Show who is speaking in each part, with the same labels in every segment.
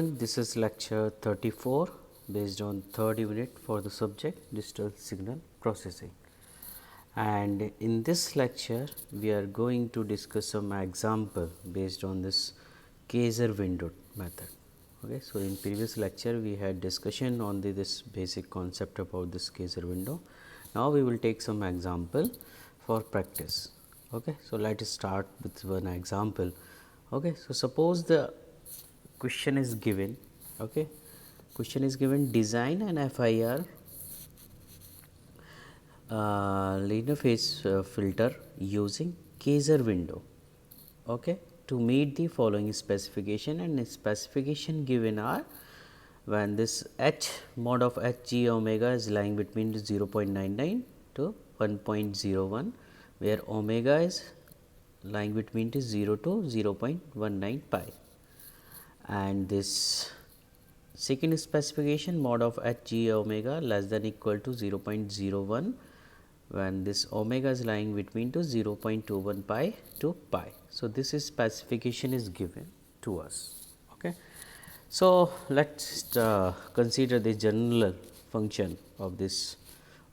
Speaker 1: This is lecture 34 based on third unit for the subject digital signal processing, and in this lecture we are going to discuss some example based on this Kaiser window method. Okay. So, in previous lecture we had discussion on this basic concept about this Kaiser window. Now, we will take some example for practice. Okay. So, let us start with one example. Okay. So, suppose the question is given. Okay. Question is given, design an FIR linear phase filter using Kaiser window, okay, to meet the following specification, and specification given are when this h mod of h g omega is lying between 0.99 to 1.01, where omega is lying between 0 to 0.19 pi, and this second specification mod of h g omega less than equal to 0.01 when this omega is lying between to 0.21 pi to pi. So, this is specification is given to us. Okay. So, let us consider the general function of this.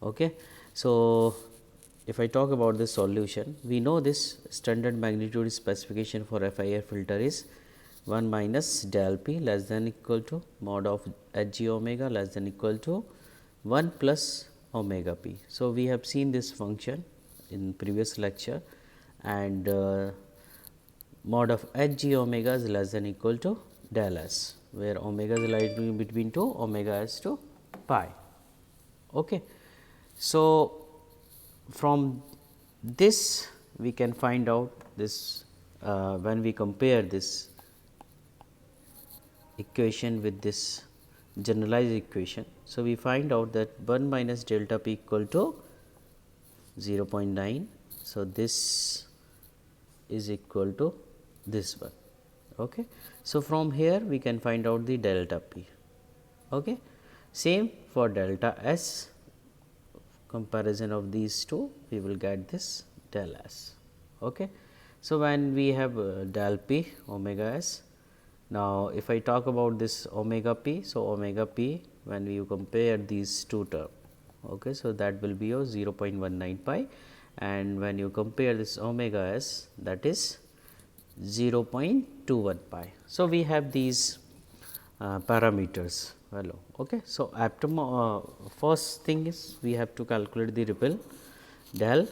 Speaker 1: Okay. So, if I talk about the solution, we know this standard magnitude specification for FIR filter is 1 minus del p less than equal to mod of h g omega less than equal to 1 plus omega p. So, we have seen this function in previous lecture, and mod of h g omega is less than equal to del s, where omega is lying between to omega s to pi. Okay. So, from this we can find out this when we compare this equation with this generalized equation. So, we find out that 1 minus delta p equal to 0.9. So, this is equal to this one. Okay. So, from here we can find out the delta p. Okay. Same for delta s, comparison of these two we will get this del s. Okay. So, when we have del p omega s, now if I talk about this omega p, so omega p when you compare these two terms, okay, so that will be your 0.19 pi, and when you compare this omega s, that is 0.21 pi. So, we have these parameters. Hello. Okay. So, after first thing is we have to calculate the ripple del,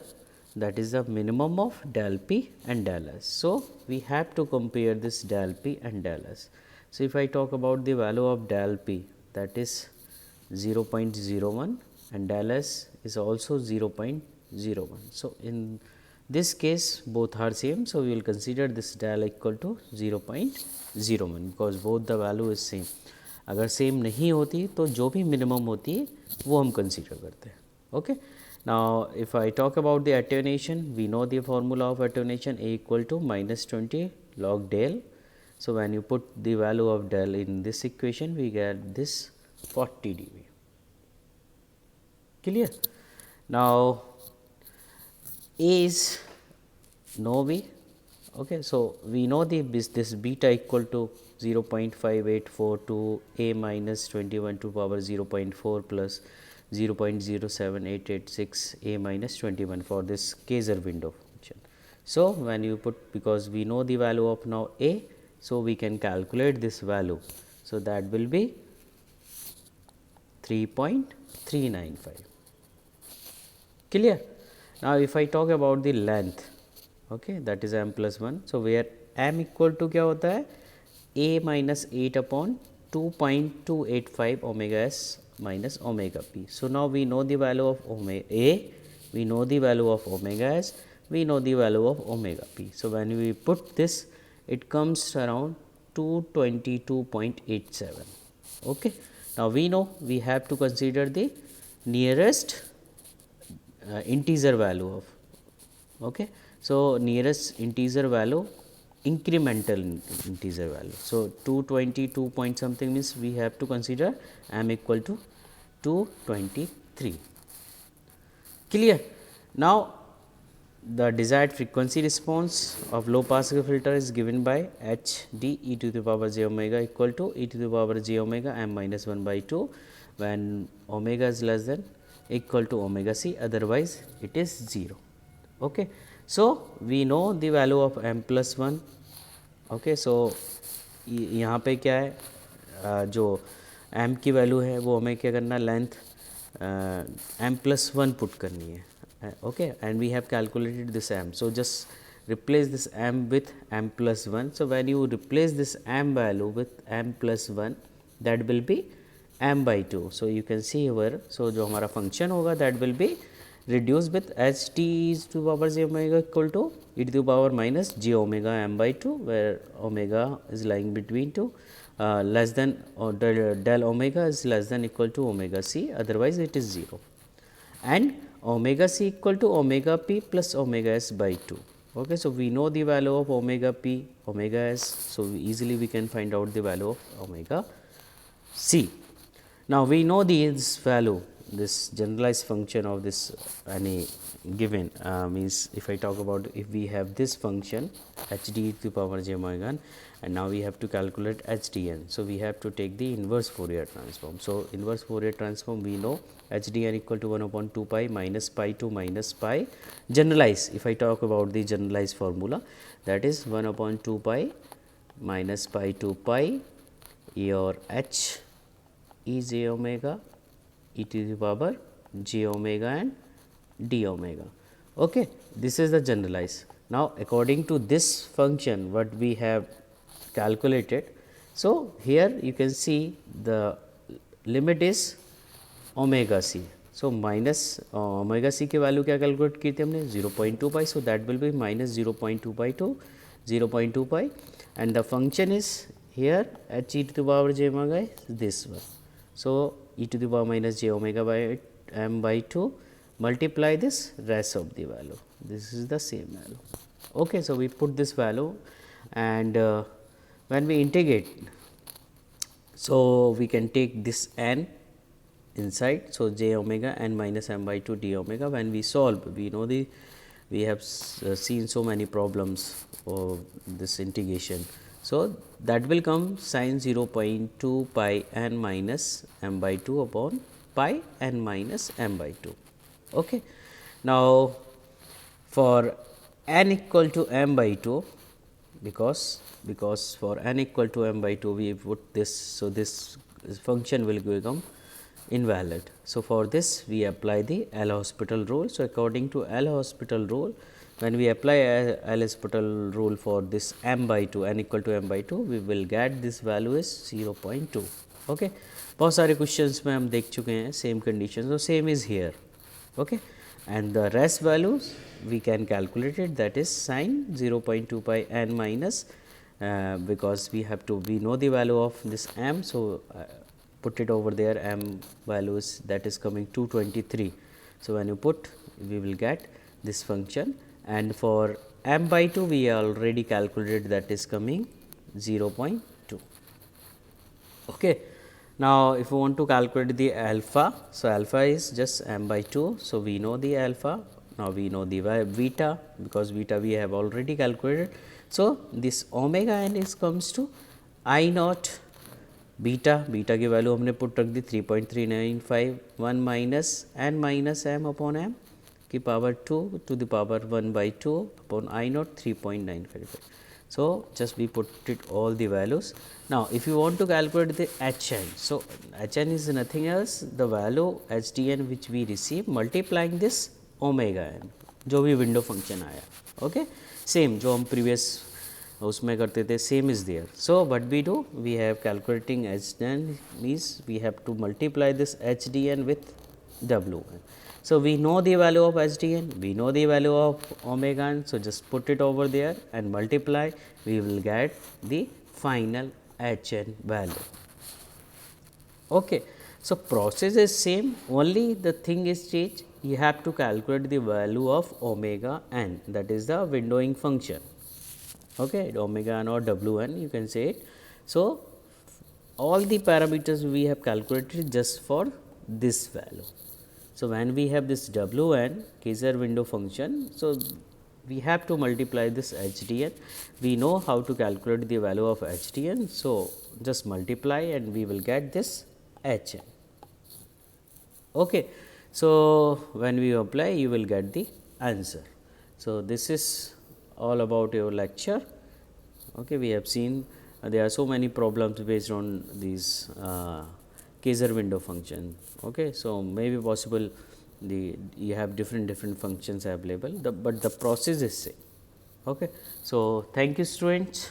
Speaker 1: that is the minimum of del p and del s. So, we have to compare this del p and del s. So, if I talk about the value of del p, that is 0.01 and del s is also 0.01. So, in this case both are same. So, we will consider this del equal to 0.01 because both the value is same. अगर same नहीं होती तो जो भी minimum होती है वो हम कंसीडर करते हैं. Okay. Now, if I talk about the attenuation, we know the formula of attenuation A equal to minus 20 log del. So, when you put the value of del in this equation, we get this 40 dB. Clear? Now, A is no B. Okay. So, we know this beta equal to 0.584 to A minus 21 to power 0.4 plus 0.07886 A minus 21 for this Kaiser window function. So, when you put, because we know the value of now A, so we can calculate this value. So, that will be 3.395. Clear? Now, if I talk about the length, okay, that is m plus 1. So, where m equal to क्या होता है a minus 8 upon 2.285 omega s minus omega p. So, now we know the value of omega a, we know the value of omega s, we know the value of omega p. So, when we put this, it comes around 222.87. Okay. Now, we know we have to consider the nearest integer value of. Okay. So, nearest integer value, incremental integer value. So, 222 point something means we have to consider m equal to 223. Clear? Now, the desired frequency response of low pass filter is given by h d e to the power j omega equal to e to the power j omega m minus 1 by 2 when omega is less than equal to omega c, otherwise it is 0. Okay. So, we know the value of m plus 1. Okay. So, यहाँ पे क्या है, जो m की value है वो हमें क्या करना, लेंथ m plus 1 पुट करनी है. Okay, and we have calculated this m. So, just replace this m with m plus 1. So, when you replace this m value with m plus 1, that will be m by 2. So, you can see here. So, जो हमारा function होगा that will be reduced with h t is to power j omega equal to e to the power minus j omega m by 2, where omega is lying between 2 less than, or del omega is less than equal to omega c, otherwise it is 0, and omega c equal to omega p plus omega s by 2. Okay. So, we know the value of omega p, omega s. So, easily we can find out the value of omega c. Now, we know this value, this generalized function of this any given means, if I talk about, if we have this function h d to the power j omega n, and now we have to calculate h d n. So, we have to take the inverse Fourier transform. So, inverse Fourier transform we know h d n equal to 1 upon 2 pi minus pi to minus pi. Generalize, if I talk about the generalized formula, that is 1 upon 2 pi minus pi to pi your h e j omega e to the power j omega and d omega. Okay. This is the generalized. Now, according to this function what we have calculated. So, here you can see the limit is omega c. So, minus omega c की value क्या calculate की थी हमने 0.2 pi. So, that will be minus 0.2 pi to 0.2 pi, and the function is here h e to the power j omega is this one. So, e to the power minus j omega by m by 2 multiply this rest of the value. This is the same value. Okay. So, we put this value, and when we integrate, so we can take this n inside. So, j omega n minus m by 2 d omega. When we solve, we know we have seen so many problems of this integration. So, that will come sin 0.2 pi n minus m by 2 upon pi n minus m by 2. Okay. Now, for n equal to m by 2, because for n equal to m by 2 we put this. So, this function will become invalid. So, for this we apply the L'Hospital rule. So, according to L'Hospital rule, when we apply L'Hospital rule for this m by 2, n equal to m by 2, we will get this value is 0.2. Okay. बहुत सारे questions में हम देख चुके हैं same condition. So, same is here. Okay. And the rest values we can calculate it, that is sin 0.2 pi n minus because we know the value of this m. So, put it over there, m values that is coming 223. So, when you put, we will get this function, and for m by 2 we already calculated, that is coming 0.2. Okay. Now, if you want to calculate the alpha, so alpha is just m by 2. So, we know the alpha. Now, we know the beta, because beta we have already calculated. So, this omega n is comes to I naught beta. Beta की value हमने put रख दी 3.395 minus n minus m upon m की power 2 to the power 1 by 2 upon I naught 3.955. So, just we put it all the values. Now, if you want to calculate the Hn, so Hn is nothing else, the value Hdn which we receive multiplying this omega n, जो भी window function आया. Okay, same जो हम previous उसमें करते थे, same is there. So, what we do, we have calculating Hn means we have to multiply this Hdn with Wn. So, we know the value of Hdn, we know the value of omega n. So, just put it over there and multiply, we will get the final Hn value. Okay. So, process is same, only the thing is changed, you have to calculate the value of omega n, that is the windowing function. Okay, omega n or Wn, you can say it. So, all the parameters we have calculated just for this value. So, when we have this Wn Kaiser window function, so we have to multiply this HDN. We know how to calculate the value of HDN. So, just multiply and we will get this HN. Okay. So, when we apply you will get the answer. So, this is all about your lecture. Okay. We have seen there are so many problems based on these Kaiser window function. Okay. So, maybe possible you have different functions available, but the process is same. Okay. So, thank you students.